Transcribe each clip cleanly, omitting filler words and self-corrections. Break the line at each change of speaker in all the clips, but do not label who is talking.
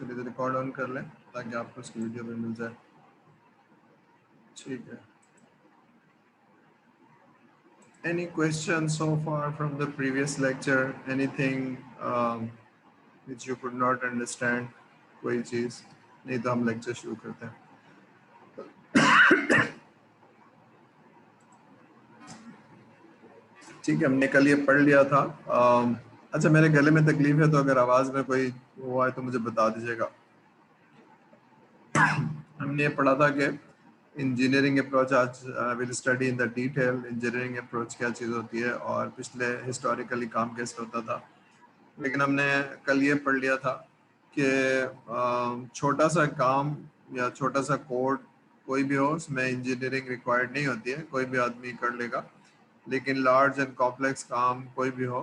चलिए record on कर लें ताकि आपको इसकी वीडियो भी मिल जाए। ठीक है। Any questions so far from the previous lecture? Anything which you could not understand? कोई चीज़ नहीं तो हम लेक्चर शुरू करते हैं। ठीक है, हमने कल ये पढ़ लिया था। अच्छा, मेरे गले में तकलीफ है तो अगर आवाज़ में कोई हुआ है तो मुझे बता दीजिएगा। हमने ये पढ़ा था कि इंजीनियरिंग अप्रोच, आज will study in the detail engineering approach क्या चीज़ होती है और पिछले हिस्टोरिकली काम कैसे होता था। लेकिन हमने कल ये पढ़ लिया था कि छोटा सा काम या छोटा सा कोड कोई भी हो उसमें इंजीनियरिंग रिक्वायर्ड नहीं होती है, कोई भी आदमी कर लेगा। लेकिन लार्ज एंड कॉम्प्लेक्स काम कोई भी हो,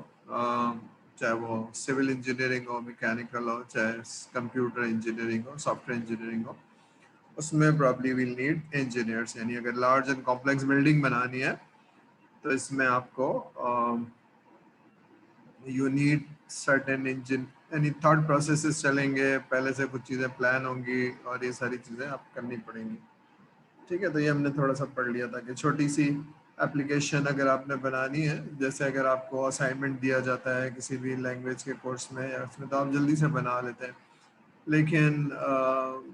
चाहे वो सिविल इंजीनियरिंग हो, मैकेनिकल हो, चाहे कंप्यूटर इंजीनियरिंग हो, सॉफ्टवेयर इंजीनियरिंग हो, उसमें प्रॉब्ली विल नीड इंजीनियर्स। यानी अगर लार्ज एंड कॉम्प्लेक्स बिल्डिंग बनानी है तो इसमें आपको यू नीड सर्टेन इंजन, यानी थॉट प्रोसेसेस चलेंगे, पहले से कुछ चीज़ें प्लान होंगी और ये सारी चीज़ें आप करनी पड़ेंगी। ठीक है, तो ये हमने थोड़ा सा पढ़ लिया था कि छोटी सी एप्लीकेशन अगर आपने बनानी है, जैसे अगर आपको असाइनमेंट दिया जाता है किसी भी लैंग्वेज के कोर्स में या उसमें, तो आप जल्दी से बना लेते हैं। लेकिन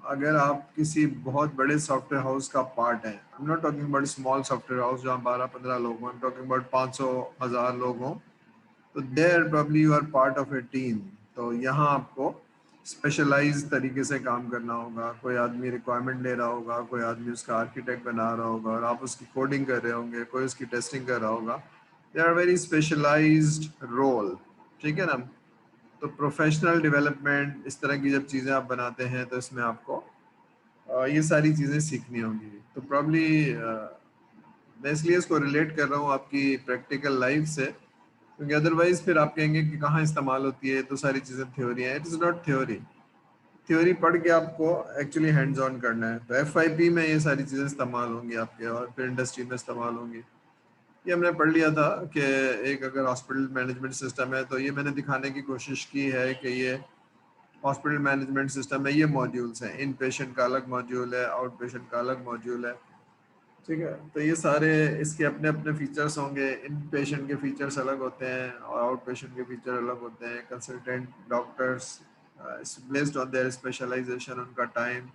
अगर आप किसी बहुत बड़े सॉफ्टवेयर हाउस का पार्ट है, I am not talking about small software house जहाँ 12-15 लोग हों, आई एम टॉकिंग अबाउट 500-1000 लोग हों, तो there probably you are part of a team. तो यहाँ आपको स्पेशलाइज तरीके से काम करना होगा। कोई आदमी रिक्वायरमेंट ले रहा होगा, कोई आदमी उसका आर्किटेक्ट बना रहा होगा और आप उसकी कोडिंग कर रहे होंगे, कोई उसकी टेस्टिंग कर रहा होगा। They are very specialised role. ठीक है ना। तो प्रोफेशनल डेवलपमेंट, इस तरह की जब चीज़ें आप बनाते हैं तो इसमें आपको ये सारी चीज़ें सीखनी होंगी। तो प्रॉब्ली मैं इसलिए इसको रिलेट कर रहा हूँ आपकी प्रैक्टिकल लाइफ से, क्योंकि अदरवाइज फिर आप कहेंगे कि कहाँ इस्तेमाल होती है, तो सारी चीज़ें थ्योरी हैं। It is not theory. Theory पढ़ के आपको एक्चुअली हैंड्स ऑन करना है। तो FIP में ये सारी चीज़ें इस्तेमाल होंगी आपके और फिर इंडस्ट्री में इस्तेमाल होंगी। ये हमने पढ़ लिया था कि एक अगर हॉस्पिटल मैनेजमेंट सिस्टम है, तो ये मैंने दिखाने की कोशिश की है कि ये हॉस्पिटल मैनेजमेंट सिस्टम में ये मॉड्यूल्स हैं। इन पेशेंट का अलग मॉड्यूल है, आउट पेशेंट का अलग मॉड्यूल है। ठीक है, तो ये सारे इसके अपने अपने फीचर्स होंगे। इन पेशेंट के फीचर्स अलग होते हैं और आउट पेशेंट के फीचर अलग होते हैं। Consultant doctors based on their specialisation, उनका टाइम,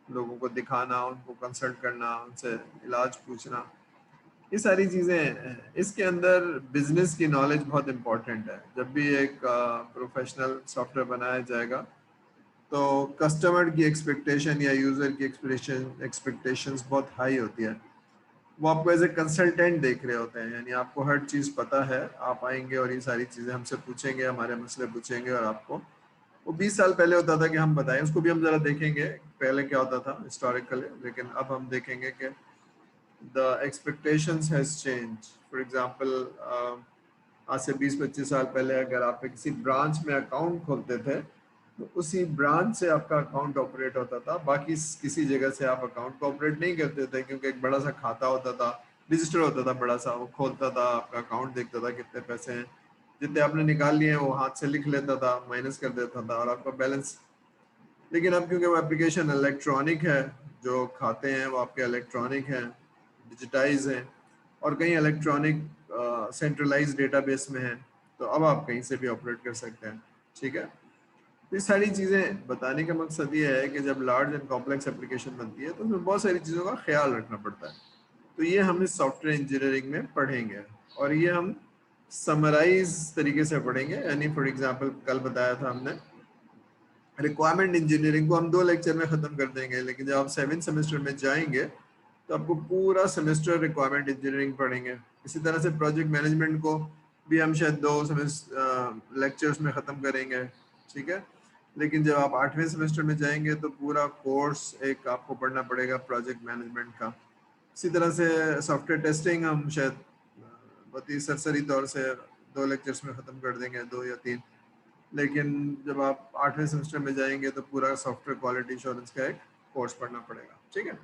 लोगों को दिखाना, उनको कंसल्ट करना, उनसे इलाज पूछना, ये सारी चीज़ें। इसके अंदर बिजनेस की नॉलेज बहुत इंपॉर्टेंट है। जब भी एक प्रोफेशनल सॉफ्टवेयर बनाया जाएगा तो कस्टमर की एक्सपेक्टेशन या यूज़र की एक्सपेक्टेशंस बहुत हाई होती है। वो आपको एज ए कंसल्टेंट देख रहे होते हैं, यानी आपको हर चीज़ पता है। आप आएंगे और ये सारी चीज़ें हमसे पूछेंगे, हमारे मसले पूछेंगे और आपको, वो 20 साल पहले होता था कि हम बताएं, उसको भी हम ज़रा देखेंगे पहले क्या होता था हिस्टोरिकली। लेकिन अब हम देखेंगे कि the expectations has change. For example आज से 20-25 साल पहले अगर आप किसी ब्रांच में अकाउंट खोलते थे तो उसी ब्रांच से आपका अकाउंट ऑपरेट होता था। बाकी किसी जगह से आप अकाउंट को ऑपरेट नहीं करते थे, क्योंकि एक बड़ा सा खाता होता था, रजिस्टर होता था बड़ा सा, वो खोलता था, आपका अकाउंट देखता था कितने पैसे हैं, जितने आपने निकाल लिए हैं वो हाथ से लिख लेता था, माइनस कर देता था और आपका बैलेंस। लेकिन अब क्योंकि वो एप्लीकेशन इलेक्ट्रॉनिक है, जो खाते हैं वो आपके इलेक्ट्रॉनिक हैं, डिजिटाइज हैं और कहीं इलेक्ट्रॉनिक सेंट्रलाइज डेटाबेस में है, तो अब आप कहीं से भी ऑपरेट कर सकते हैं। ठीक है, तो ये सारी चीज़ें बताने का मकसद ये है कि जब लार्ज एंड कॉम्प्लेक्स एप्लीकेशन बनती है तो उसमें बहुत सारी चीज़ों का ख्याल रखना पड़ता है। तो ये हम इस सॉफ्टवेयर इंजीनियरिंग में पढ़ेंगे और ये हम समराइज तरीके से पढ़ेंगे। यानी फॉर एग्जांपल कल बताया था हमने, रिक्वायरमेंट इंजीनियरिंग को हम 2 लेक्चर में ख़त्म कर देंगे, लेकिन जब आप 7th सेमेस्टर में जाएंगे तो आपको पूरा सेमेस्टर रिक्वायरमेंट इंजीनियरिंग पढ़ेंगे। इसी तरह से प्रोजेक्ट मैनेजमेंट को भी हम शायद 2 लेक्चर्स में ख़त्म करेंगे। ठीक है, लेकिन जब आप 8वें सेमेस्टर में जाएंगे तो पूरा कोर्स एक आपको पढ़ना पड़ेगा प्रोजेक्ट मैनेजमेंट का। इसी तरह से सॉफ्टवेयर टेस्टिंग हम शायद बहुत ही सरसरी तौर से 2 लेक्चर्स में ख़त्म कर देंगे, 2 या 3। लेकिन जब आप 8वें सेमेस्टर में जाएंगे तो पूरा सॉफ्टवेयर क्वालिटी इंश्योरेंस का एक कोर्स पढ़ना पड़ेगा। ठीक है,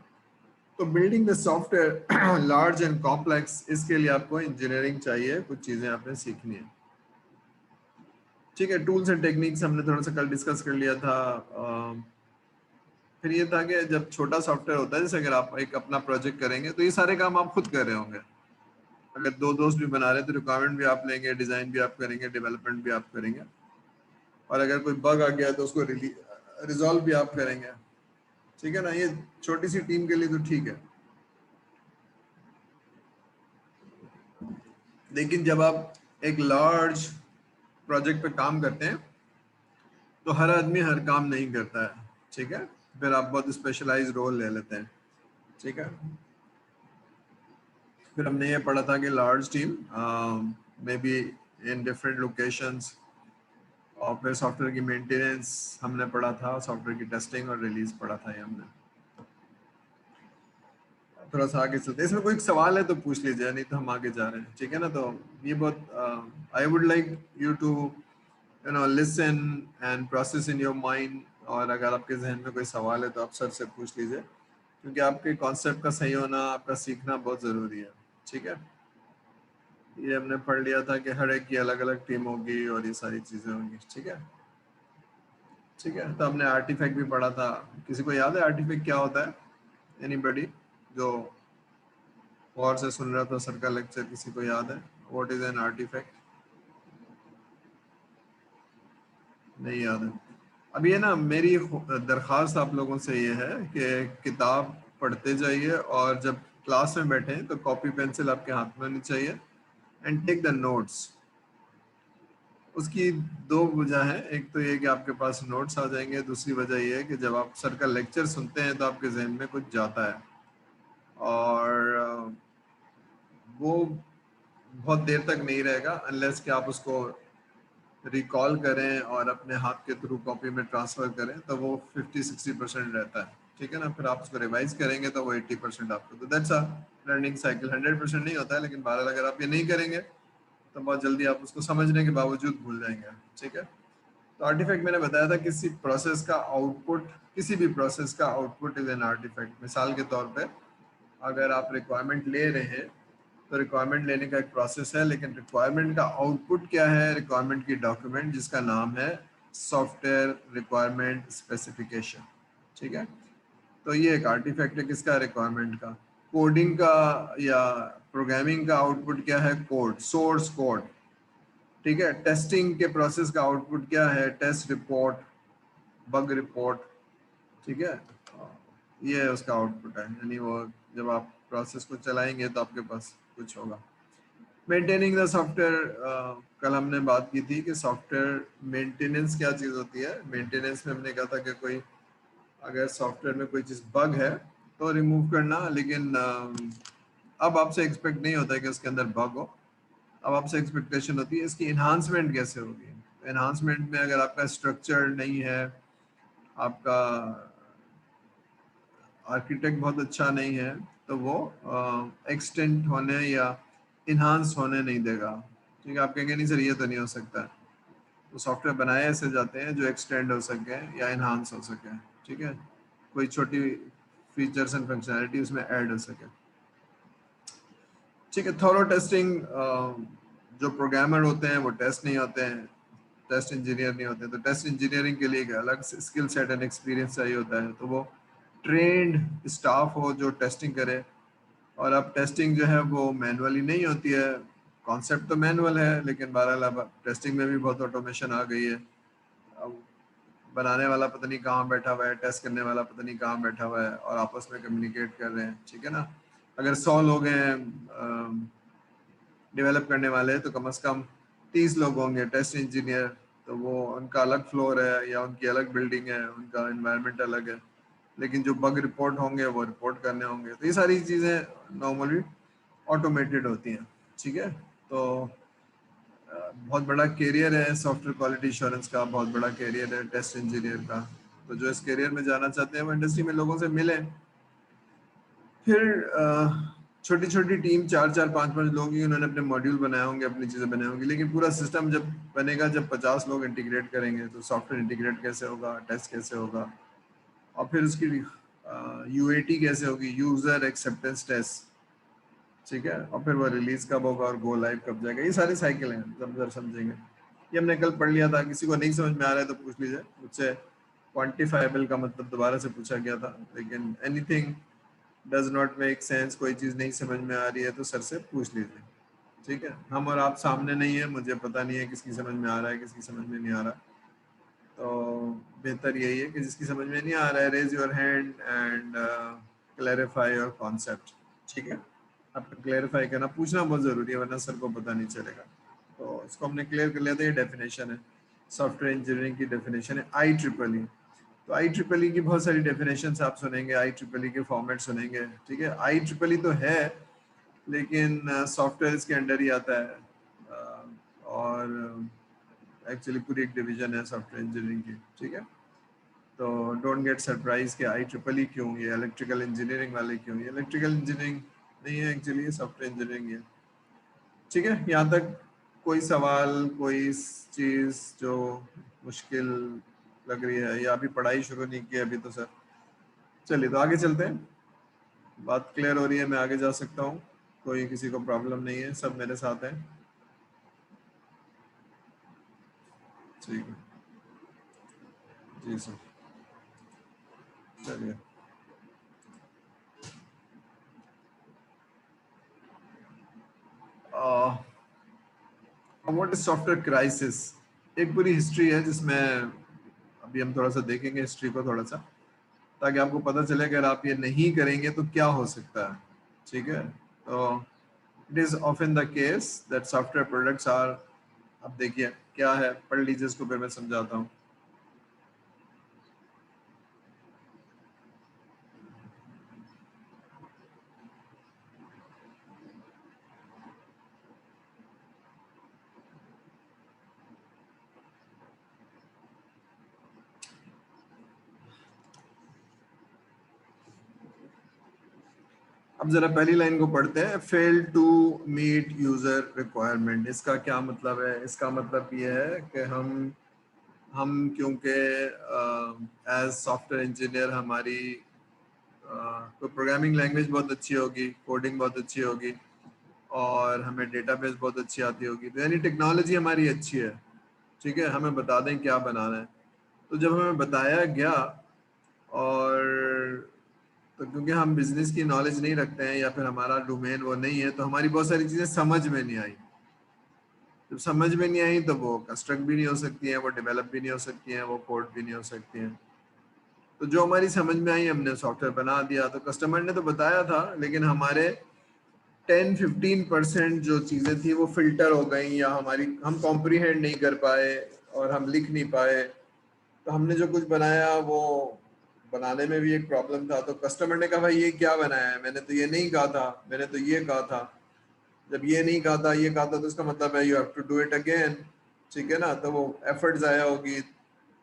तो building the software large and complex, इसके लिए आपको इंजीनियरिंग चाहिए, कुछ चीज़ें आपने सीखनी है। ठीक है, टूल्स एंड टेक्निक्स हमने थोड़ा सा कल डिस्कस कर लिया था। फिर ये था कि जब छोटा सॉफ्टवेयर होता है, जैसे अगर आप एक अपना प्रोजेक्ट करेंगे तो ये सारे काम आप खुद कर रहे होंगे। अगर दो दोस्त भी बना रहे हैं तो रिक्वायरमेंट भी आप लेंगे, डिजाइन भी आप करेंगे, डेवलपमेंट भी आप करेंगे, और अगर कोई बग आ गया तो उसको रिजॉल्व भी आप करेंगे। ठीक है ना, ये छोटी सी टीम के लिए तो ठीक है। लेकिन जब आप एक लार्ज प्रोजेक्ट पे काम करते हैं तो हर आदमी हर काम नहीं करता है। ठीक है, फिर आप बहुत स्पेशलाइज रोल ले लेते हैं। ठीक है, फिर हमने ये पढ़ा था कि large team may be in different locations, और फिर सॉफ्टवेयर की मेंटेनेंस हमने पढ़ा था, सॉफ्टवेयर की टेस्टिंग और रिलीज पढ़ा था ये हमने। थोड़ा सा आगे चलते हैं, इसमें कोई सवाल है तो पूछ लीजिए, नहीं तो हम आगे जा रहे हैं। ठीक है ना, तो ये बहुत I would like you to listen and process in your mind, और अगर आपके जहन में कोई सवाल है तो आप सर से पूछ लीजिए, क्योंकि आपके कॉन्सेप्ट का सही होना, आपका सीखना बहुत ज़रूरी है। ठीक है, ये हमने पढ़ लिया था कि हर एक की अलग अलग टीम होगी और ये सारी चीज़ें होंगी। ठीक है, ठीक है, तो हमने आर्टिफैक्ट भी पढ़ा था। किसी को याद है आर्टिफैक्ट क्या होता है? एनीबॉडी जो गौर से सुन रहा था सर का लेक्चर, किसी को याद है व्हाट इज एन आर्टिफैक्ट? नहीं याद है? अब ये ना मेरी दरख्वास्त आप लोगों से ये है कि किताब पढ़ते जाइए, और जब क्लास में बैठे तो कॉपी पेंसिल आपके हाथ में होनी चाहिए, एंड टेक द नोट्स। उसकी दो वजह है, एक तो ये कि आपके पास नोट्स आ जाएंगे, दूसरी वजह ये है कि जब आप सर का लेक्चर सुनते हैं तो आपके जहन में कुछ जाता है, और वो बहुत देर तक नहीं रहेगा अनलेस कि आप उसको रिकॉल करें और अपने हाथ के थ्रू कॉपी में ट्रांसफर करें, तो वो 50-60% रहता है। ठीक है ना, फिर आप उसको रिवाइज करेंगे तो वो 80% आपको, तो दैट्स अ लर्निंग साइकिल। 100% नहीं होता है, लेकिन बहरहाल अगर आप ये नहीं करेंगे तो बहुत जल्दी आप उसको समझने के बावजूद भूल जाएंगे। ठीक है, तो आर्टिफैक्ट मैंने बताया था किसी प्रोसेस का आउटपुट, किसी भी प्रोसेस का आउटपुट इज एन आर्टिफैक्ट। मिसाल के तौर पे अगर आप रिक्वायरमेंट ले रहे हैं तो रिक्वायरमेंट लेने का एक प्रोसेस है, लेकिन रिक्वायरमेंट का आउटपुट क्या है? रिक्वायरमेंट की डॉक्यूमेंट जिसका नाम है सॉफ्टवेयर रिक्वायरमेंट स्पेसिफिकेशन। ठीक है, तो ये एक आर्टिफैक्ट है किसका? रिक्वायरमेंट का। कोडिंग का या प्रोग्रामिंग का आउटपुट क्या है? Code, source code. ठीक है, टेस्टिंग के प्रोसेस का आउटपुट क्या है? Test report, bug report. ठीक है, ये उसका आउटपुट है, यानी वो जब आप प्रोसेस को चलाएंगे तो आपके पास कुछ होगा। मेंटेनिंग द सॉफ्टवेयर, कल हमने बात की थी कि सॉफ्टवेयर मेंटेनेंस क्या चीज़ होती है। मेंटेनेंस में हमने कहा था कि कोई अगर सॉफ्टवेयर में कोई चीज़ बग है तो रिमूव करना, लेकिन अब आपसे एक्सपेक्ट नहीं होता है कि उसके अंदर बग हो। अब आपसे एक्सपेक्टेशन होती है इसकी इन्हांसमेंट कैसे होगी। इन्हांसमेंट में अगर आपका स्ट्रक्चर नहीं है, आपका आर्किटेक्ट बहुत अच्छा नहीं है, तो वो एक्सटेंड होने या इन्हांस होने नहीं देगा। ठीक है, आप कहेंगे नहीं सर ये तो नहीं हो सकता। तो सॉफ्टवेयर बनाए ऐसे जाते हैं जो एक्सटेंड हो सके या इन्हांस हो सके। ठीक है, कोई छोटी फीचर्स एंड फंक्शनैलिटी उसमें ऐड हो सके। ठीक है, थॉरो टेस्टिंग, जो प्रोग्रामर होते हैं वो टेस्ट नहीं होते हैं, टेस्ट इंजीनियर नहीं होते, तो टेस्ट इंजीनियरिंग के लिए एक अलग स्किल सेट एंड एक्सपीरियंस चाहिए होता है, तो वो ट्रेंड स्टाफ हो जो टेस्टिंग करे। और अब टेस्टिंग जो है वो मैनुअली नहीं होती है, कॉन्सेप्ट तो मैनुअल है, लेकिन बहरहाल अब टेस्टिंग में भी बहुत ऑटोमेशन आ गई है। अब बनाने वाला पता नहीं कहाँ बैठा हुआ है, टेस्ट करने वाला पता नहीं कहाँ बैठा हुआ है, और आपस में कम्युनिकेट कर रहे हैं। ठीक है ना, अगर 100 लोग हैं डेवलप करने वाले, तो कम से कम 30 लोग होंगे टेस्ट इंजीनियर, तो वो उनका अलग फ्लोर है या उनकी अलग बिल्डिंग है, उनका एनवायरनमेंट अलग है, लेकिन जो बग रिपोर्ट होंगे वो रिपोर्ट करने होंगे। तो ये सारी चीज़ें नॉर्मली ऑटोमेटेड होती हैं। ठीक है, तो बहुत बड़ा करियर है सॉफ्टवेयर क्वालिटी इंश्योरेंस का, बहुत बड़ा करियर है टेस्ट इंजीनियर का। तो जो इस करियर में जाना चाहते हैं वो इंडस्ट्री में लोगों से मिले। फिर छोटी छोटी टीम, 4-4, 5-5 लोग ही, उन्होंने अपने मॉड्यूल बनाए होंगे, अपनी चीज़ें बनाई होंगी, लेकिन पूरा सिस्टम जब बनेगा, जब 50 लोग इंटीग्रेट करेंगे, तो सॉफ्टवेयर इंटीग्रेट कैसे होगा, टेस्ट कैसे होगा, और फिर उसकी यूएटी कैसे होगी, यूजर एक्सेप्टेंस टेस्ट। ठीक है, और फिर वो रिलीज कब होगा और गो लाइव कब जाएगा, ये सारी साइकिल हैं, जब जब समझेंगे। ये हमने कल पढ़ लिया था, किसी को नहीं समझ में आ रहा है तो पूछ लीजिए मुझसे। क्वांटिफाइबल का मतलब दोबारा से पूछा गया था, लेकिन anything does not make sense, कोई चीज़ नहीं समझ में आ रही है तो सर से पूछ लीजिए। ठीक है, हम और आप सामने नहीं है, मुझे पता नहीं है किसकी समझ में आ रहा है किसकी समझ में नहीं आ रहा, तो बेहतर यही है कि जिसकी समझ में नहीं आ रहा है raise your hand and clarify your concept. ठीक है, आपको क्लैरिफाई करना, पूछना बहुत ज़रूरी है वरना सर को पता नहीं चलेगा। तो इसको हमने क्लियर कर लिया था, ये डेफिनेशन है सॉफ्टवेयर इंजीनियरिंग की, डेफिनेशन है IEEE। तो IEEE की बहुत सारी डेफिनेशन आप सुनेंगे, IEEE के फॉर्मेट सुनेंगे। ठीक है, IEEE तो है लेकिन सॉफ्टवेयर के अंडर ही आता है, और एक्चुअली पूरी एक डिवीजन है सॉफ्टवेयर इंजीनियरिंग की। ठीक है, तो डोंट गेट सरप्राइज कि IEEE क्यों, ये इलेक्ट्रिकल इंजीनियरिंग वाले क्यों, ये इलेक्ट्रिकल इंजीनियरिंग नहीं है एक्चुअली, ये सॉफ्टवेयर इंजीनियरिंग है। ठीक है, यहाँ तक कोई सवाल, कोई चीज़ जो मुश्किल लग रही है, या अभी पढ़ाई शुरू नहीं की अभी तो सर? चलिए तो आगे चलते हैं, बात क्लियर हो रही है, मैं आगे जा सकता हूँ, कोई किसी को प्रॉब्लम नहीं है, सब मेरे साथ हैं। ठीक है जी सर, चलिए। What is software crisis? एक पूरी हिस्ट्री है जिसमें अभी हम थोड़ा सा देखेंगे हिस्ट्री को थोड़ा सा, ताकि आपको पता चले अगर आप ये नहीं करेंगे तो क्या हो सकता है। ठीक है, तो it is often the case that software products are, अब देखिए क्या है, पढ़ लीजिए इसको फिर मैं समझाता हूँ। अब जरा पहली लाइन को पढ़ते हैं, fail to meet user requirement. इसका क्या मतलब है? इसका मतलब ये है कि हम क्योंकि एज सॉफ्टवेयर इंजीनियर हमारी कोई प्रोग्रामिंग लैंग्वेज बहुत अच्छी होगी, कोडिंग बहुत अच्छी होगी, और हमें डेटाबेस बहुत अच्छी आती होगी, तो यानी टेक्नोलॉजी हमारी अच्छी है। ठीक है, हमें बता दें क्या बनाना है। तो जब हमें बताया गया, और तो क्योंकि हम बिजनेस की नॉलेज नहीं रखते हैं या फिर हमारा डोमेन वो नहीं है, तो हमारी बहुत सारी चीज़ें समझ में नहीं आई। जब समझ में नहीं आई तो वो कंस्ट्रक्ट भी नहीं हो सकती हैं, वो डेवलप भी नहीं हो सकती हैं, वो कोड भी नहीं हो सकती हैं। तो जो हमारी समझ में आई हमने सॉफ्टवेयर बना दिया। तो कस्टमर ने तो बताया था, लेकिन हमारे 10-15% जो चीज़ें थी वो फिल्टर हो गई, या हम कॉम्प्रीहेंड नहीं कर पाए और हम लिख नहीं पाए। तो हमने जो कुछ बनाया वो बनाने में भी एक प्रॉब्लम था। तो कस्टमर ने कहा भाई ये क्या बनाया है, मैंने तो ये नहीं कहा था, मैंने तो ये कहा था। जब ये नहीं कहा था, ये कहा था, तो इसका मतलब है you have to do it again. ठीक है ना, तो वो एफर्ट ज़ाया होगी,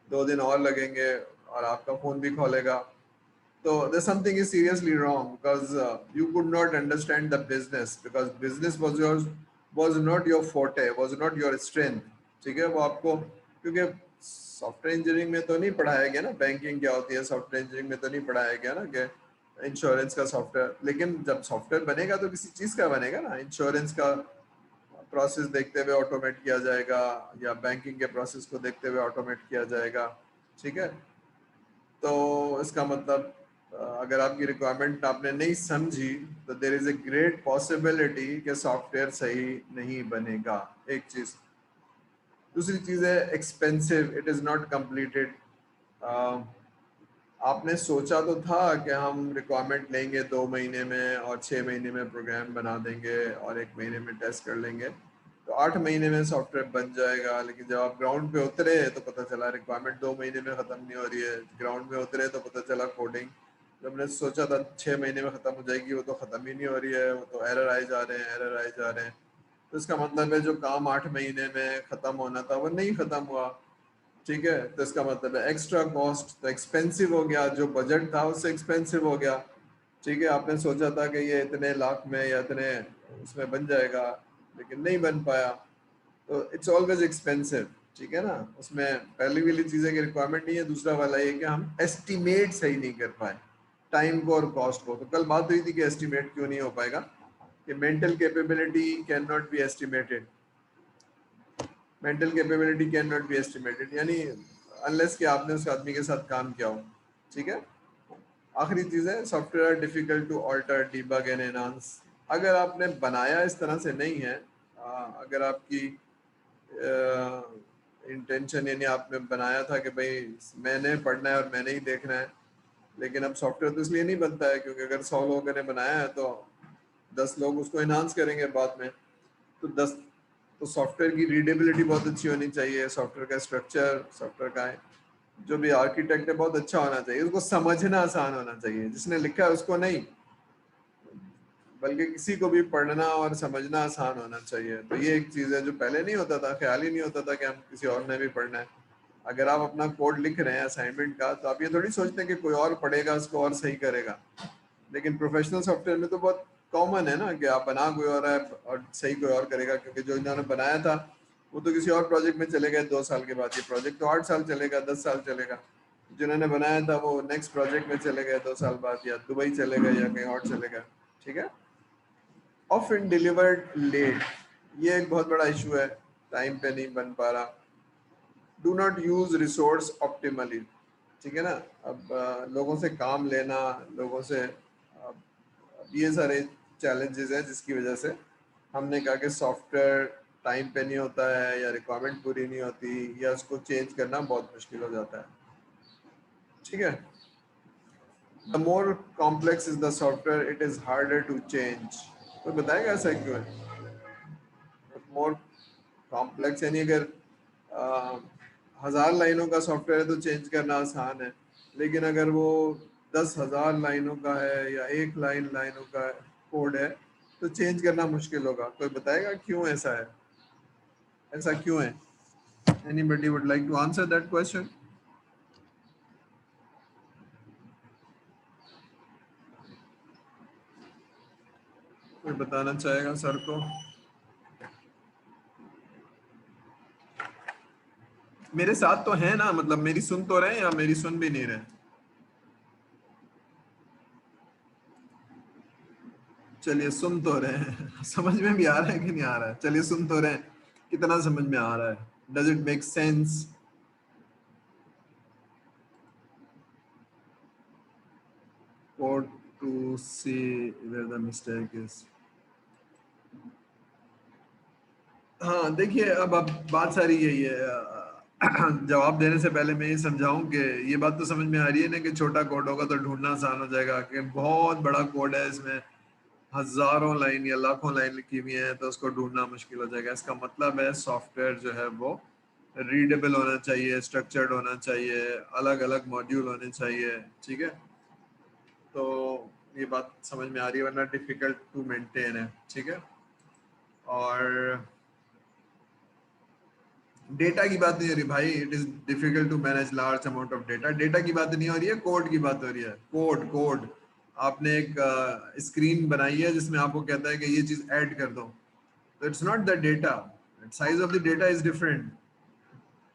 2 दिन और लगेंगे और आपका फ़ोन भी खोलेगा। So there's something is seriously wrong because you could not understand the business, because business was not your forte, was not your strength. ठीक है, वो आपको, क्योंकि सॉफ्टवेयर इंजीनियरिंग में तो नहीं पढ़ाया गया ना बैंकिंग क्या होती है, सॉफ्टवेयर इंजीनियरिंग में तो नहीं पढ़ाया गया ना कि इंश्योरेंस का सॉफ्टवेयर। लेकिन जब सॉफ्टवेयर बनेगा तो किसी चीज़ का बनेगा ना, इंश्योरेंस का प्रोसेस देखते हुए ऑटोमेट किया जाएगा, या बैंकिंग के प्रोसेस को देखते हुए ऑटोमेट किया जाएगा। ठीक है, तो इसका मतलब अगर आपकी रिक्वायरमेंट आपने नहीं समझी तो there is a great possibility कि सॉफ्टवेयर सही नहीं बनेगा। एक चीज, दूसरी चीज है expensive, it is not completed. आपने सोचा तो था कि हम रिक्वायरमेंट लेंगे 2 महीने में और 6 महीने में प्रोग्राम बना देंगे और 1 महीने में टेस्ट कर लेंगे, तो 8 महीने में सॉफ्टवेयर बन जाएगा। लेकिन जब आप ग्राउंड पे उतरे तो पता चला रिक्वायरमेंट 2 महीने में ख़त्म नहीं हो रही है। ग्राउंड में उतरे तो पता चला कोडिंग जो हमने सोचा था 6 महीने में ख़त्म हो जाएगी, वो तो ख़त्म ही नहीं हो रही है, वो तो एरर आए जा रहे हैं, एरर आए जा रहे हैं। तो इसका मतलब है जो काम 8 महीने में ख़त्म होना था वो नहीं ख़त्म हुआ। ठीक है, तो इसका मतलब है एक्स्ट्रा कॉस्ट, तो एक्सपेंसिव हो गया, जो बजट था उससे एक्सपेंसिव हो गया। ठीक है, आपने सोचा था कि ये इतने लाख में या इतने उसमें बन जाएगा, लेकिन नहीं बन पाया, तो इट्स ऑलवेज एक्सपेंसिव। ठीक है ना, उसमें पहली वाली चीज़ें की रिक्वायरमेंट नहीं है, दूसरा वाला ये कि हम एस्टिमेट सही नहीं कर पाए टाइम को और कॉस्ट को। तो कल बात हुई थी कि एस्टिमेट क्यों नहीं हो पाएगा, कि mental capability can not be estimated. Mental capability can not be estimated, यानी अनलेस कि आपने उस आदमी के साथ काम किया हो। ठीक है। आखिरी चीज है, software difficult to alter, debug and enhance. अगर आपने बनाया इस तरह से नहीं है, अगर आपकी इंटेंशन यानी आपने बनाया था कि भाई मैंने पढ़ना है और मैंने ही देखना है, लेकिन अब सॉफ्टवेयर तो इसलिए नहीं बनता है क्योंकि अगर 100 लोगों ने बनाया है तो 10 लोग उसको एनहांस करेंगे बाद में। तो 10, तो सॉफ्टवेयर की रीडेबिलिटी बहुत अच्छी होनी चाहिए, सॉफ्टवेयर का स्ट्रक्चर, सॉफ्टवेयर का जो भी आर्किटेक्ट है बहुत अच्छा होना चाहिए, उसको समझना आसान होना चाहिए, जिसने लिखा है उसको नहीं, बल्कि किसी को भी पढ़ना और समझना आसान होना चाहिए। तो ये एक चीज़ है जो पहले नहीं होता था, ख्याल ही नहीं होता था कि हम किसी और ने भी पढ़ना है। अगर आप अपना कोड लिख रहे हैं असाइनमेंट का, तो आप ये थोड़ी सोचते हैं कि कोई और पढ़ेगा उसको और सही करेगा। लेकिन प्रोफेशनल सॉफ्टवेयर में तो बहुत कॉमन है ना कि आप बना कोई और है और सही कोई और करेगा, क्योंकि जो इन्होंने बनाया था वो तो किसी और प्रोजेक्ट में चले गए 2 साल के बाद, ये प्रोजेक्ट तो 8 साल चलेगा, 10 साल चलेगा। जिन्होंने बनाया था वो नेक्स्ट प्रोजेक्ट में चले गए 2 साल बाद, या दुबई चले गए या कहीं और चले गए। ठीक है। ऑफन डिलीवर्ड लेट, ये एक बहुत बड़ा इशू है, टाइम पे नहीं बन पा रहा। Do not use resource optimally. ठीक है ना। अब लोगों से काम लेना, लोगों से अब ये सारे चैलेंजेस हैं जिसकी वजह से हमने कहा कि सॉफ्टवेयर टाइम पे नहीं होता है, या रिक्वायरमेंट पूरी नहीं होती, या उसको चेंज करना बहुत मुश्किल हो जाता है। ठीक है। The more complex is the software it is harder to change. तो बताएगा ऐसा क्यों है? मोर कॉम्प्लेक्स यानी अगर आ, 1000 लाइनों का सॉफ्टवेयर है तो चेंज करना आसान है, लेकिन अगर वो 10,000 लाइनों का है या 1 लाइनों का कोड है तो चेंज करना मुश्किल होगा। कोई बताएगा क्यों ऐसा है? ऐसा क्यों है? Anybody would like to answer that question? कोई बताना चाहेगा सर को? मेरे साथ तो है ना, मतलब मेरी सुन तो रहे हैं या मेरी सुन भी नहीं रहे? चलिए सुन तो रहे हैं समझ में भी आ रहा है कि नहीं आ रहा है? चलिए सुन तो रहे हैं, कितना समझ में आ रहा है? Does it make sense? Code to see where the mistake is. हाँ देखिए, अब बात सारी यही है। जवाब देने से पहले मैं ये समझाऊं कि ये बात तो समझ में आ रही है ना कि छोटा कोड होगा तो ढूंढना आसान हो जाएगा, कि बहुत बड़ा कोड है इसमें हजारों लाइन या लाखों लाइन लिखी हुई है तो उसको ढूंढना मुश्किल हो जाएगा। इसका मतलब है सॉफ्टवेयर जो है वो रीडेबल होना चाहिए, स्ट्रक्चर्ड होना चाहिए, अलग अलग मॉड्यूल होने चाहिए। ठीक है। तो ये बात समझ में आ रही है, वरना डिफिकल्ट टू मेंटेन है। ठीक है। और डेटा की बात नहीं हो रही भाई, it is difficult to manage large amount of data. Data की बात नहीं हो रही है, कोड की बात हो रही है। कोड कोड आपने एक स्क्रीन बनाई है जिसमें आपको कहता है कि ये चीज ऐड कर दो, तो it's not the data, size of the data is different.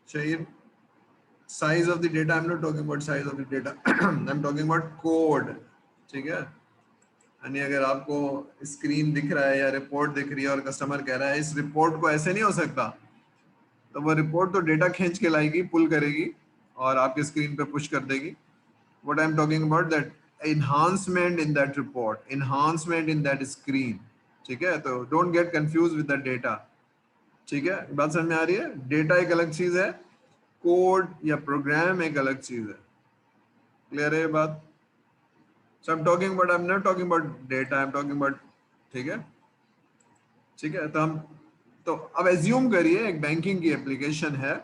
शायद size of the data, I'm not talking about size of the data I'm talking about code। ठीक है। यानी अगर आपको स्क्रीन दिख रहा है या रिपोर्ट दिख रही है और कस्टमर कह रहा है इस रिपोर्ट को ऐसे नहीं हो सकता, तो वो रिपोर्ट तो डेटा खींच के लाएगी, पुल करेगी और आपके स्क्रीन पे पुश कर देगी। What I am talking about that enhancement in that report, enhancement in that screen। ठीक है। तो don't get confuse with the data. ठीक है। बात समझ में आ रही है? डेटा एक अलग चीज है, कोड या प्रोग्राम एक अलग चीज है। क्लियर है ये बात? So I am talking about, I am not talking about data, I am talking about. ठीक है। ठीक है। तो अब एज्यूम करिए एक बैंकिंग की एप्लीकेशन है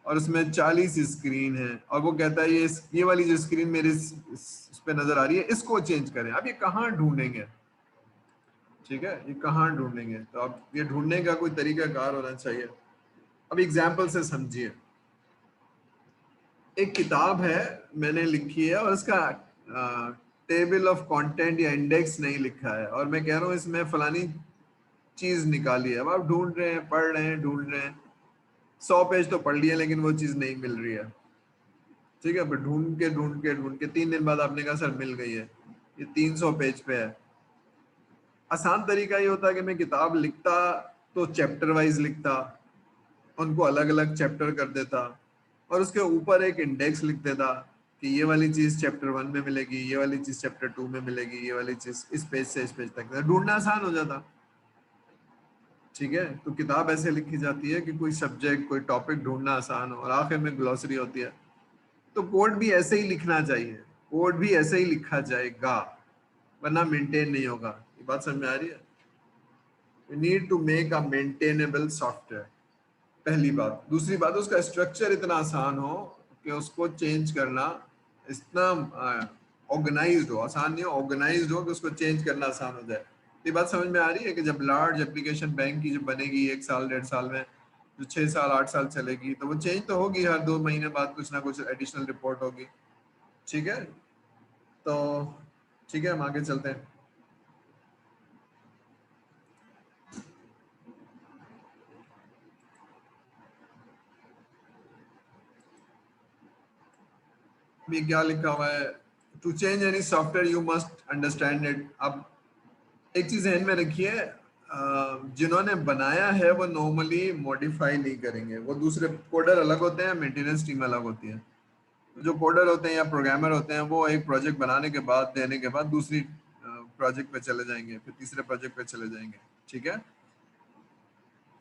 और उसमें 40 स्क्रीन है और वो कहता है ये वाली जो स्क्रीन मेरे इस पे नजर आ रही है इसको चेंज करें। अब ये कहाँ ढूंढेंगे? ठीक है। ये कहाँ ढूंढेंगे? तो अब ये ढूंढने का कोई तरीका कार होना चाहिए। अब एग्जाम्पल से समझिए। एक किताब है, मैंने लिखी है और उसका टेबल ऑफ कंटेंट या इंडेक्स नहीं लिखा है, और मैं कह रहा हूँ इसमें फलानी चीज निकाली है। अब आप ढूंढ रहे हैं, पढ़ रहे हैं, ढूंढ रहे हैं, 100 पेज तो पढ़ लिए लेकिन वो चीज नहीं मिल रही है। ठीक है। फिर ढूंढ के 3 दिन बाद आपने कहा सर मिल गई है, ये 300 पेज पे है। आसान तरीका ये होता है कि मैं किताब लिखता तो चैप्टर वाइज लिखता, उनको अलग अलग चैप्टर कर देता और उसके ऊपर एक इंडेक्स लिख देता कि ये वाली चीज चैप्टर 1 में मिलेगी, ये वाली चीज चैप्टर 2 में मिलेगी, ये वाली चीज इस पेज से इस पेज तक, ढूंढना आसान हो जाता। ठीक है, तो किताब ऐसे लिखी जाती है कि कोई सब्जेक्ट कोई टॉपिक ढूंढना आसान हो और आखिर में ग्लोसरी होती है। तो कोड भी ऐसे ही लिखना चाहिए, कोड भी ऐसे ही लिखा जाएगा, वरना मेंटेन नहीं होगा। ये बात समझ में आ रही है? You need to make a maintainable software, पहली बात। दूसरी बात, उसका स्ट्रक्चर इतना आसान हो कि उसको चेंज करना इतना ऑर्गेनाइज्ड हो, आसान नहीं हो, ऑर्गेनाइज्ड हो कि उसको चेंज करना आसान हो जाए। ये बात समझ में आ रही है कि जब लार्ज एप्लीकेशन बैंक की जो बनेगी 1 साल 1.5 साल में, जो 6 साल 8 साल चलेगी, तो वो चेंज तो होगी, हर 2 महीने बाद कुछ ना कुछ एडिशनल रिपोर्ट होगी। ठीक है, तो ठीक है, हम आगे चलते हैं। भी क्या लिखा हुआ है, to change any software you must understand it. अब एक चीज ध्यान में रखिए, जिन्होंने बनाया है वो नॉर्मली मॉडिफाई नहीं करेंगे, वो दूसरे कोडर अलग होते हैं, मेंटेनेंस टीम अलग होती है। तो जो कोडर होते हैं या प्रोग्रामर होते हैं वो एक प्रोजेक्ट बनाने के बाद, देने के बाद दूसरी प्रोजेक्ट पे चले जाएंगे, फिर तीसरे प्रोजेक्ट पे चले जाएंगे। ठीक है,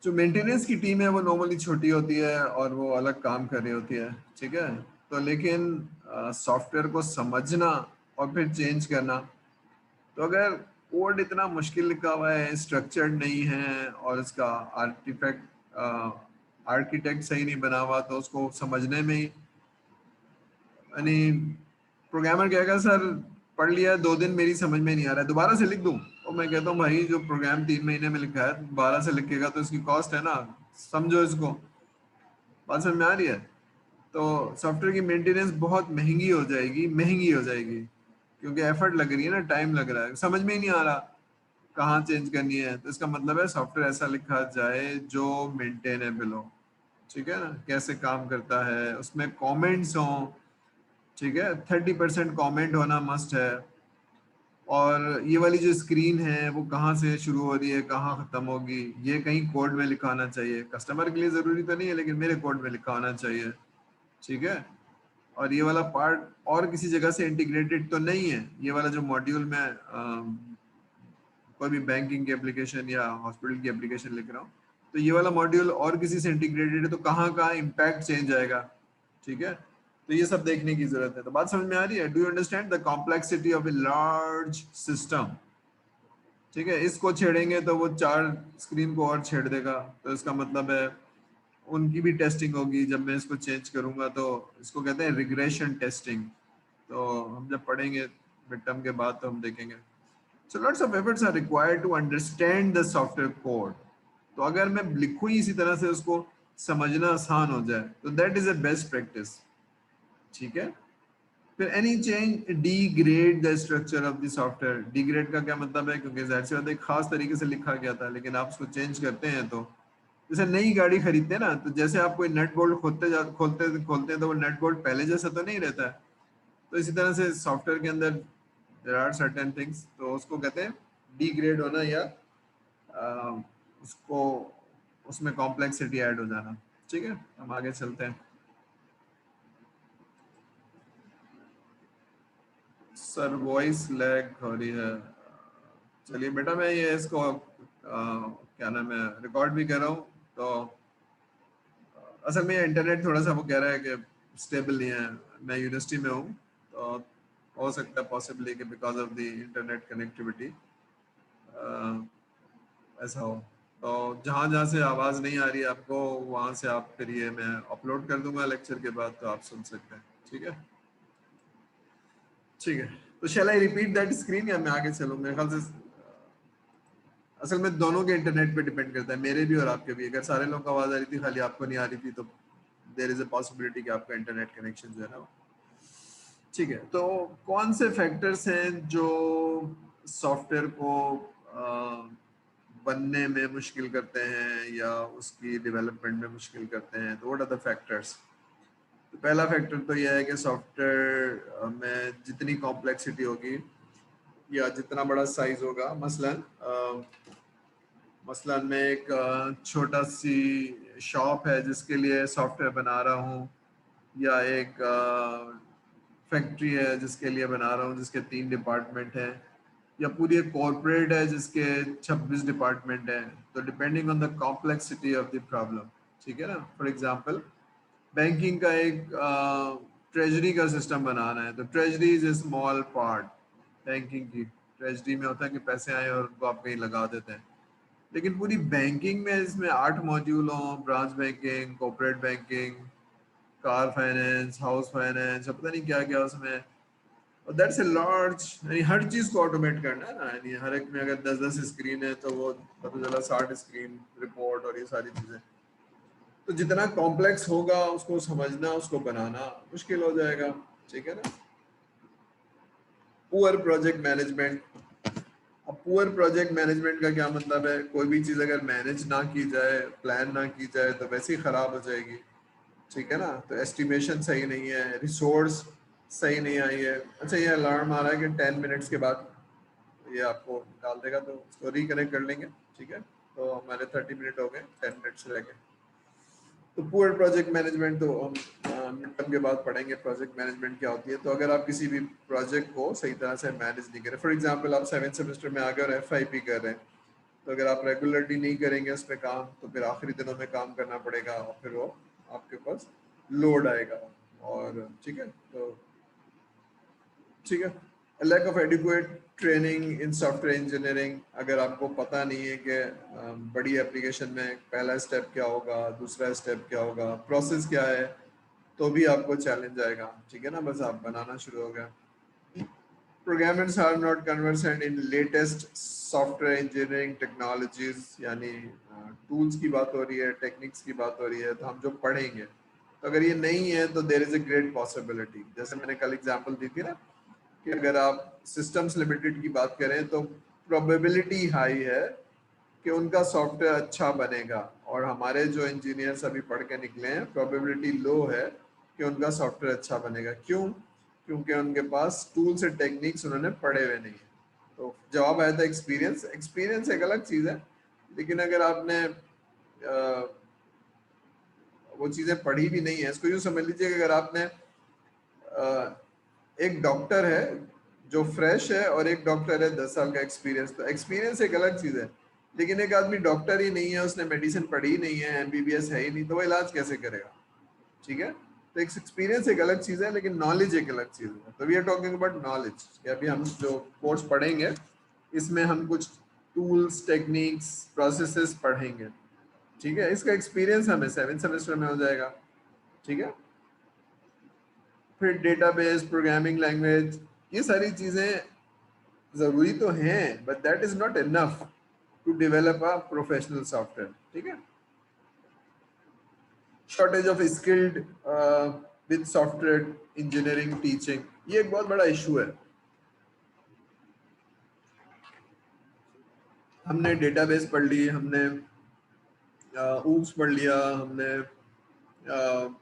जो मेंटेनेंस की टीम है वो नॉर्मली छोटी होती है और वो अलग काम कर रही होती है। ठीक है, तो लेकिन सॉफ्टवेयर को समझना और फिर चेंज करना, तो अगर कोड इतना मुश्किल लिखा हुआ है, स्ट्रक्चर्ड नहीं है और इसका आर्टिफैक्ट आर्किटेक्ट सही नहीं बना हुआ, तो उसको समझने में ही, यानी प्रोग्रामर कहेगा सर पढ़ लिया 2 दिन, मेरी समझ में नहीं आ रहा है, दोबारा से लिख दूं? और मैं कहता हूँ भाई जो प्रोग्राम 3 महीने में लिखा है दोबारा से लिखेगा तो इसकी कॉस्ट है ना, समझो इसको। बात समझ में आ रही है? तो सॉफ्टवेयर की मेंटेनेंस बहुत महंगी हो जाएगी, महंगी हो जाएगी, क्योंकि एफर्ट लग रही है ना, टाइम लग रहा है, समझ में ही नहीं आ रहा कहाँ चेंज करनी है। तो इसका मतलब है सॉफ्टवेयर ऐसा लिखा जाए जो मेंटेनेबल हो। ठीक है ना, कैसे काम करता है, उसमें कमेंट्स हों। ठीक है, 30% कमेंट होना मस्ट है। और ये वाली जो स्क्रीन है वो कहाँ से शुरू हो रही है, कहाँ खत्म होगी, ये कहीं कोड में लिखा होना चाहिए। कस्टमर के लिए जरूरी तो नहीं है, लेकिन मेरे कोड में लिखा होना चाहिए। ठीक है, और ये वाला पार्ट और किसी जगह से इंटीग्रेटेड तो नहीं है। ये वाला जो मॉड्यूल में कोई भी बैंकिंग की एप्लीकेशन या हॉस्पिटल की एप्लीकेशन लिख रहा हूँ, तो ये वाला मॉड्यूल और किसी से इंटीग्रेटेड है, तो कहाँ कहाँ इम्पैक्ट चेंज आएगा। ठीक है, तो ये सब देखने की जरूरत है। तो बात समझ में आ रही है? Do you understand the complexity of a large system? ठीक है, इसको छेड़ेंगे तो वो 4 स्क्रीन को और छेड़ देगा, तो इसका मतलब है उनकी भी टेस्टिंग होगी जब मैं इसको चेंज करूंगा। तो इसको कहते हैं रिग्रेशन टेस्टिंग। तो हम जब पढ़ेंगे मिड टर्म के बाद तो हम देखेंगे। So lots of efforts are required to understand the software code. तो अगर मैं लिखूं ही इसी तरह से उसको समझना आसान हो जाए, तो that is a best practice. ठीक है, फिर any change degrade the structure of the software. Degrade का क्या मतलब है? क्योंकि जाहिर सी बात है एक खास तरीके से लिखा गया था, लेकिन आप उसको चेंज करते हैं, तो जैसे नई गाड़ी खरीदते हैं ना, तो जैसे आप कोई नट बोल्ट खोलते खोलते हैं, तो वो नट बोल्ट पहले जैसा तो नहीं रहता है। तो इसी तरह से सॉफ्टवेयर के अंदर देयर आर सर्टेन थिंग्स, तो उसको कहते हैं डिग्रेड होना, या उसको उसमें कॉम्प्लेक्सिटी ऐड हो जाना। ठीक है, हम आगे चलते हैं। सर वॉइस लैग हो रही है। चलिए बेटा, मैं ये इसको क्या नाम है, रिकॉर्ड भी कर रहा हूँ। तो असल में इंटरनेट थोड़ा सा वो कह रहा है कि स्टेबल नहीं है। मैं यूनिवर्सिटी में हूँ, तो हो सकता है पॉसिबली कि because of the internet connectivity ऐसा हो। तो जहाँ जहाँ से आवाज़ नहीं आ रही है आपको, वहाँ से आप फिर ये मैं अपलोड कर दूंगा लेक्चर के बाद, तो आप सुन सकते हैं। ठीक है, ठीक है। तो शैल आई रिपीट दैट स्क्रीन, या मैं आगे चलूँ? मेरे ख्याल से असल में दोनों के इंटरनेट पे डिपेंड करता है, मेरे भी और आपके भी। अगर सारे लोगों को आवाज़ आ रही थी, खाली आपको नहीं आ रही थी, तो देयर इज अ पॉसिबिलिटी कि आपका इंटरनेट कनेक्शन जो है ना। ठीक है, तो कौन से फैक्टर्स हैं जो सॉफ्टवेयर को बनने में मुश्किल करते हैं या उसकी डेवलपमेंट में मुश्किल करते हैं? तो व्हाट आर द फैक्टर्स? तो पहला फैक्टर तो यह है कि सॉफ्टवेयर में जितनी कॉम्प्लेक्सिटी होगी या जितना बड़ा साइज होगा, मसलन मसलन मैं एक छोटा सी शॉप है जिसके लिए सॉफ्टवेयर बना रहा हूँ, या एक फैक्ट्री है जिसके लिए बना रहा हूँ जिसके 3 डिपार्टमेंट हैं, या पूरी एक कॉरपोरेट है जिसके 26 डिपार्टमेंट हैं। तो depending on the complexity of the problem, ठीक है ना। फॉर एग्जांपल बैंकिंग का एक ट्रेजरी का सिस्टम बनाना है, तो treasury is a small part banking की। ट्रेजरी में होता है कि पैसे आए और उनको आप कहीं लगा देते हैं, लेकिन पूरी बैंकिंग में इसमें 8 मॉड्यूल हों, branch banking, corporate banking, car finance, house finance, पता नहीं क्या क्या उसमें। और दैट्स ए लार्ज, यानी हर चीज को ऑटोमेट करना है ना, यानी हर एक में अगर 10-10 स्क्रीन है तो वो पता चला 60 स्क्रीन रिपोर्ट और ये सारी चीजें। तो जितना कॉम्प्लेक्स होगा उसको समझना, उसको बनाना मुश्किल हो जाएगा, ठीक है ना। Poor project management. अब पुअर प्रोजेक्ट मैनेजमेंट का क्या मतलब है? कोई भी चीज अगर मैनेज ना की जाए, प्लान ना की जाए, तो वैसे ही खराब हो जाएगी, ठीक है ना। तो एस्टिमेशन सही नहीं है, रिसोर्स सही नहीं आई है। अच्छा, ये अलार्म आ रहा है कि 10 मिनट्स के बाद ये आपको डाल देगा, तो उसको रिकनेक्ट कर लेंगे, ठीक है। तो हमारे 30 मिनट हो गए, 10 मिनट्स रह गए। तो पुअर प्रोजेक्ट मैनेजमेंट तो हम मिड टर्म के बाद पढ़ेंगे प्रोजेक्ट मैनेजमेंट क्या होती है। तो अगर आप किसी भी प्रोजेक्ट को सही तरह से मैनेज नहीं करें, फॉर एग्जांपल आप 7th सेमेस्टर में आ गए और FIP कर रहे हैं, तो अगर आप रेगुलरली नहीं करेंगे उस पर काम, तो फिर आखिरी दिनों में काम करना पड़ेगा और फिर वो आपके पास लोड आएगा। और ठीक है, तो ठीक है। Lack of adequate training in software engineering. अगर आपको पता नहीं है कि बड़ी एप्लीकेशन में पहला स्टेप क्या होगा, दूसरा स्टेप क्या होगा, प्रोसेस क्या है, तो भी आपको चैलेंज आएगा, ठीक है ना। बस आप बनाना शुरू हो गया। Programmers are not conversant in latest software engineering technologies, यानी टूल्स की बात हो रही है, टेक्निक्स की बात हो रही है, तो हम जो पढ़ेंगे, तो अगर ये नहीं है तो there is a great possibility, जैसे मैंने कल एग्जांपल दी थी ना, कि अगर आप सिस्टम्स लिमिटेड की बात करें तो प्रोबेबिलिटी हाई है कि उनका सॉफ्टवेयर अच्छा बनेगा, और हमारे जो इंजीनियर्स अभी पढ़ के निकले हैं, प्रोबेबिलिटी लो है कि उनका सॉफ्टवेयर अच्छा बनेगा। क्यों? क्योंकि उनके पास टूल्स और टेक्निक्स उन्होंने पढ़े हुए नहीं है। तो जवाब आया था एक्सपीरियंस। एक्सपीरियंस एक अलग चीज़ है, लेकिन अगर आपने वो चीज़ें पढ़ी भी नहीं है, इसको यूँ समझ लीजिए कि अगर आपने एक डॉक्टर है जो फ्रेश है और एक डॉक्टर है 10 साल का एक्सपीरियंस, तो एक्सपीरियंस एक अलग चीज़ है। लेकिन एक आदमी डॉक्टर ही नहीं है, उसने मेडिसिन पढ़ी ही नहीं है, MBBS है ही नहीं, तो वो इलाज कैसे करेगा, ठीक है। तो एक एक्सपीरियंस एक अलग चीज़ है, लेकिन नॉलेज एक अलग चीज़ है। तो we are talking about knowledge, कि अभी हम जो कोर्स पढ़ेंगे इसमें हम कुछ टूल्स, टेक्निक्स, प्रोसेसेस पढ़ेंगे, ठीक है। इसका एक्सपीरियंस हमें 7th सेमेस्टर में हो जाएगा, ठीक है। फिर डेटाबेस, प्रोग्रामिंग लैंग्वेज, ये सारी चीज़ें ज़रूरी तो हैं, but that is not enough to develop a professional software, ठीक है। Shortage of skilled with software engineering teaching, ये एक बहुत बड़ा इशू है। हमने डेटाबेस पढ़ ली, हमने ऊप्स पढ़ लिया, हमने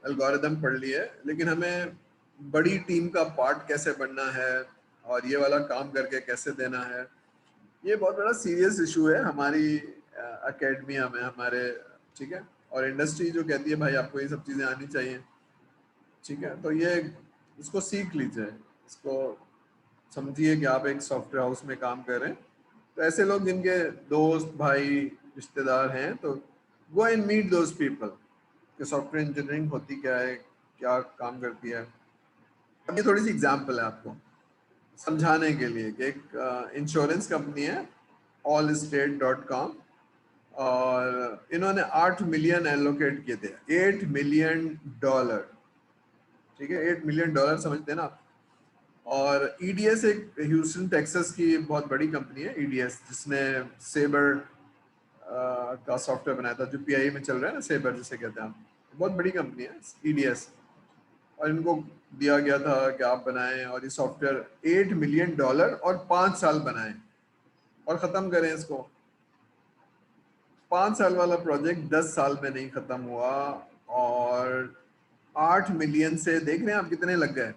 एल्गोरिदम पढ़ ली है, लेकिन हमें बड़ी टीम का पार्ट कैसे बनना है और ये वाला काम करके कैसे देना है, ये बहुत बड़ा सीरियस इशू है हमारी एकेडमिया में, हमारे, ठीक है। और इंडस्ट्री जो कहती है भाई आपको ये सब चीज़ें आनी चाहिए, ठीक है। तो ये इसको सीख लीजिए, इसको समझिए कि आप एक सॉफ्टवेयर हाउस में काम कर रहे हैं, तो ऐसे लोग जिनके दोस्त, भाई, रिश्तेदार हैं, तो go and meet those people कि सॉफ्टवेयर इंजीनियरिंग होती क्या है, क्या काम करती है। अब ये थोड़ी सी एग्जांपल है आपको समझाने के लिए कि एक इंश्योरेंस कंपनी है allstate.com, और इन्होंने 8 मिलियन एलोकेट किए थे, $8 मिलियन, ठीक है। $8 मिलियन समझते हैं ना आप। और EDS एक ह्यूस्टन टेक्सास की बहुत बड़ी कंपनी है, EDS, जिसने सेबर का सॉफ्टवेयर बनाया था, जो PIE में चल रहा है ना, सेबर जिसे कहते हैं हम, बहुत बड़ी कंपनी है EDS। और इनको दिया गया था कि आप बनाएं और ये सॉफ्टवेयर $8 मिलियन और 5 साल बनाएं और ख़त्म करें इसको। 5 साल वाला प्रोजेक्ट 10 साल में नहीं ख़त्म हुआ, और 8 मिलियन से देख रहे हैं आप कितने लग गए,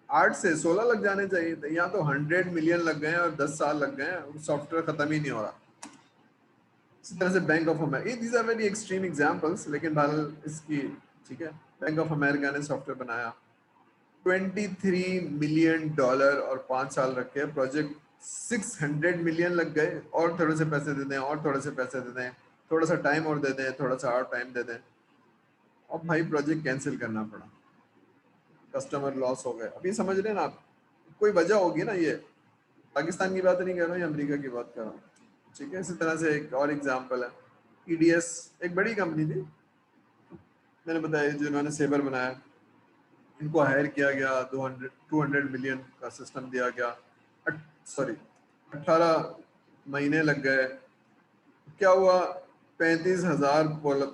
8 से 16 लग जाने चाहिए थे, यहाँ तो 100 मिलियन लग गए और 10 साल लग गए, सॉफ्टवेयर ख़त्म ही नहीं हो रहा। इसी तरह से bank of America, these are very extreme examples, लेकिन बहरहाल इसकी, ठीक है, बैंक ऑफ अमेरिका ने सॉफ्टवेयर बनाया, $23 मिलियन और 5 साल रखे, प्रोजेक्ट 600 मिलियन लग गए, और थोड़े से पैसे दे दें, और थोड़े से पैसे दे दें, थोड़ा सा टाइम और दे दें, थोड़ा सा और टाइम दे दें, और भाई प्रोजेक्ट कैंसिल करना पड़ा, कस्टमर लॉस हो गए। अभी समझ रहे हैं ना आप, कोई वजह होगी ना, ये पाकिस्तान की बात नहीं कर रहा हूँ, अमेरिका की बात कर रहा हूँ, ठीक है। इसी तरह से एक और एग्जांपल है, ईडीएस एक बड़ी कंपनी थी, मैंने बताया जिन्होंने सेबर बनाया, इनको हायर किया गया, 200 मिलियन का सिस्टम दिया गया, सॉरी 18 महीने लग गए। क्या हुआ, 35,000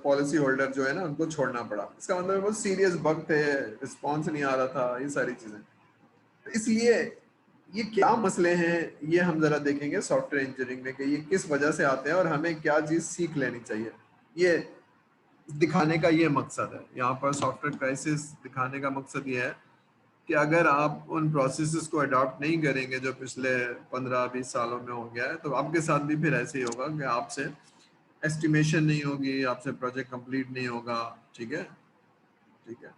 पॉलिसी होल्डर जो है ना उनको छोड़ना पड़ा। इसका मतलब बहुत सीरियस बग थे, रिस्पॉन्स नहीं आ रहा था, ये सारी चीजें। तो इसलिए ये क्या मसले हैं, ये हम जरा देखेंगे सॉफ्टवेयर इंजीनियरिंग में कि ये किस वजह से आते हैं और हमें क्या चीज सीख लेनी चाहिए। ये दिखाने का ये मकसद है, यहाँ पर सॉफ्टवेयर क्राइसिस दिखाने का मकसद ये है कि अगर आप उन प्रोसेसेस को अडॉप्ट नहीं करेंगे जो पिछले 15-20 सालों में हो गया है, तो आपके साथ भी फिर ऐसे ही होगा कि आपसे एस्टिमेशन नहीं होगी, आपसे प्रोजेक्ट कंप्लीट नहीं होगा, ठीक है, ठीक है।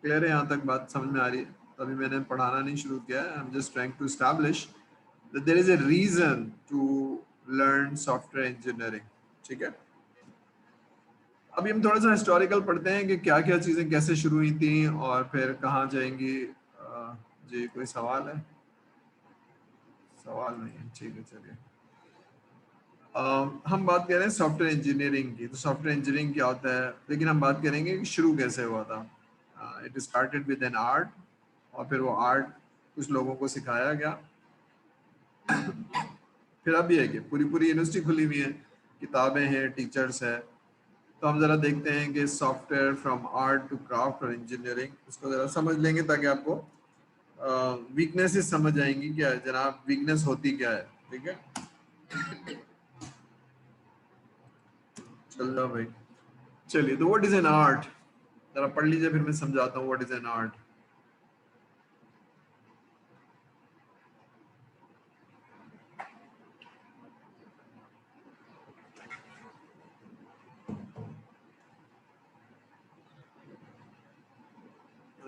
क्लियर है, यहाँ तक बात समझ में आ रही है? तभी मैंने पढ़ाना नहीं शुरू किया है, I am just trying to establish that there is a reason to learn software engineering, ठीक है। अभी हम थोड़ा सा हिस्टोरिकल पढ़ते हैं कि क्या क्या चीज़ें कैसे शुरू हुई थी और फिर कहाँ जाएंगी। जी कोई सवाल है? सवाल नहीं है, ठीक है, चलिए। हम बात कर रहे हैं सॉफ्टवेयर इंजीनियरिंग की, तो सॉफ्टवेयर इंजीनियरिंग क्या होता है, लेकिन हम बात करेंगे कि शुरू कैसे हुआ था। It started with an art, और फिर वो आर्ट कुछ लोगों को सिखाया गया। फिर अब ये है कि पूरी पूरी यूनिवर्सिटी खुली हुई है, किताबें हैं, टीचर्स है। तो हम जरा देखते हैं कि software from art to craft और इंजीनियरिंग, इसको जरा समझ लेंगे ताकि आपको वीकनेसेस समझ आएंगी क्या है जनाब, वीकनेस होती क्या है, ठीक है। चल रहा भाई, चलिए। तो व्हाट इज एन आर्ट, जरा पढ़ लीजिए, फिर मैं समझाता हूँ व्हाट इज एन आर्ट।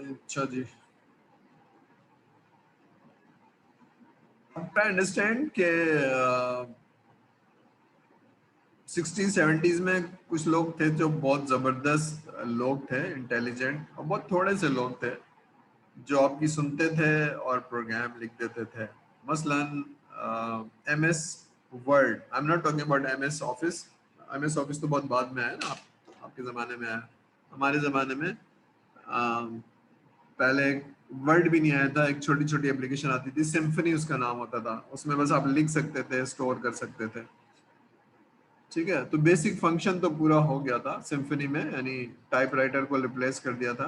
अच्छा जी, ट्राई अंडरस्टैंड के 60s 70s में कुछ लोग थे जो बहुत जबरदस्त लोग थे, इंटेलिजेंट, और बहुत थोड़े से लोग थे जो आपकी सुनते थे और प्रोग्राम लिख देते थे। मसलन MS word, I am not talking about MS office. MS office तो बहुत बाद में आया ना, आपके ज़माने में आया। हमारे ज़माने में पहले वर्ड भी नहीं आया था, एक छोटी छोटी एप्लीकेशन आती थी, सिम्फनी उसका नाम होता था, उसमें बस आप लिख सकते थे, स्टोर कर सकते थे, ठीक है। तो बेसिक फंक्शन तो पूरा हो गया था सिम्फनी में, यानी टाइपराइटर को रिप्लेस कर दिया था।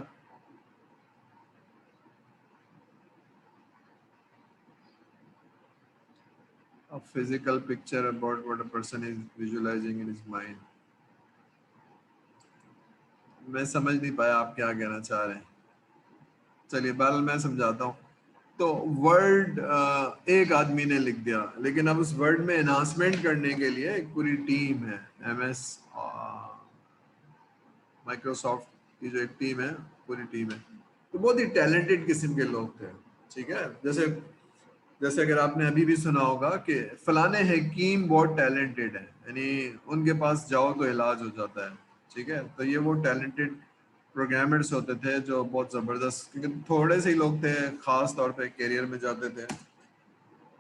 A physical picture about what a person is visualizing in his mind. मैं समझ नहीं पाया आप क्या कहना चाह रहे हैं, चलिए बहरहाल मैं समझाता हूँ। तो वर्ड एक आदमी ने लिख दिया, लेकिन अब उस वर्ड में एनहांसमेंट करने के लिए एक पूरी टीम है। MS माइक्रोसॉफ्ट की जो एक टीम है, पूरी टीम है, तो बहुत ही टैलेंटेड किस्म के लोग थे, ठीक है। जैसे जैसे अगर आपने अभी भी सुना होगा कि फलाने हकीम बहुत टैलेंटेड है, यानी उनके पास जाओ तो इलाज हो जाता है, ठीक है। तो ये वो टैलेंटेड प्रोग्रामर्स होते थे जो बहुत ज़बरदस्त, क्योंकि थोड़े से ही लोग थे खास तौर पे करियर में जाते थे,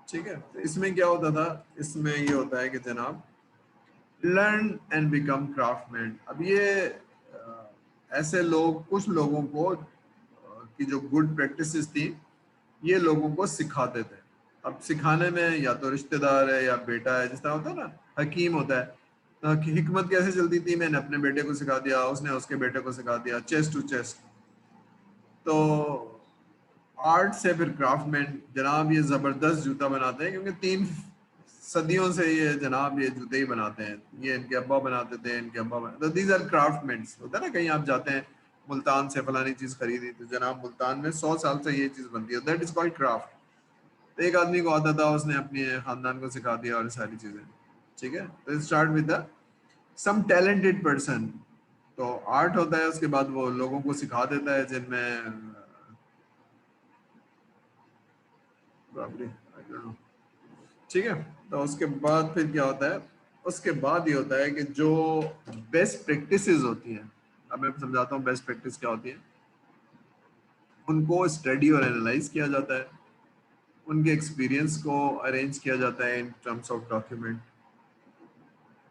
ठीक है। तो इसमें क्या होता था, इसमें ये होता है कि जनाब लर्न एंड बिकम क्राफ्टमैन। अब ये ऐसे लोग, कुछ लोगों को की जो गुड प्रैक्टिसेस थी, ये लोगों को सिखाते थे। अब सिखाने में या तो रिश्तेदार है या बेटा है, जिस तरह होता है ना, हकीम होता है, तो हिकमत कैसे चलती थी, मैंने अपने बेटे को सिखा दिया, उसने उसके बेटे को सिखा दिया, चेस्ट टू चेस्ट। तो आर्ट से फिर क्राफ्टमैन, जनाब ये जबरदस्त जूता बनाते हैं, क्योंकि 3 सदियों से ये जनाब ये जूते ही बनाते हैं, ये इनके अब्बा बनाते थे, इनके अब्बा बनाते, तो दीज आर क्राफ्टमैन। होता है ना, कहीं आप जाते हैं मुल्तान से फलानी चीज खरीदी, तो जनाब मुल्तान में 100 साल से ये चीज बनती है, दैट इज कॉल्ड क्राफ्ट। तो एक आदमी को आता था, उसने अपने खानदान को सिखा दिया और सारी चीजें, ठीक है। तो start with the some talented person, तो आर्ट होता है, उसके बाद वो लोगों को सिखा देता है जिनमें probably, I don't know। ठीक है, तो उसके बाद फिर क्या होता है, उसके बाद ये होता है कि जो बेस्ट प्रैक्टिसेस होती हैं, अब मैं समझाता हूँ बेस्ट प्रैक्टिस क्या होती है। उनको स्टडी और एनालाइज किया जाता है, उनके एक्सपीरियंस को अरेंज किया जाता है इन टर्म्स ऑफ डॉक्यूमेंट,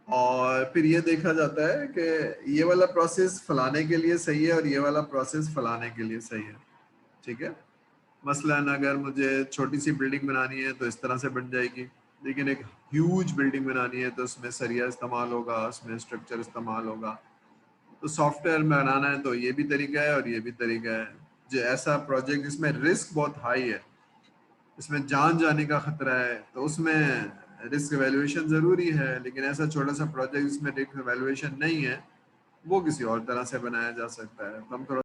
और फिर ये देखा जाता है कि ये वाला प्रोसेस फलाने के लिए सही है और ये वाला प्रोसेस फलाने के लिए सही है। ठीक है, मसलन अगर मुझे छोटी सी बिल्डिंग बनानी है तो इस तरह से बन जाएगी, लेकिन एक ह्यूज बिल्डिंग बनानी है तो उसमें सरिया इस्तेमाल होगा, उसमें स्ट्रक्चर इस्तेमाल होगा। तो सॉफ्टवेयर में बनाना है तो ये भी तरीका है और ये भी तरीका है। जो ऐसा प्रोजेक्ट जिसमें रिस्क बहुत हाई है, इसमें जान जाने का खतरा है, तो उसमें रिस्क वैल्यूएशन जरूरी है। लेकिन ऐसा छोटा सा प्रोजेक्ट जिसमें रिस्क वैल्यूएशन नहीं है, वो किसी और तरह से बनाया जा सकता है। तो हम थोड़ा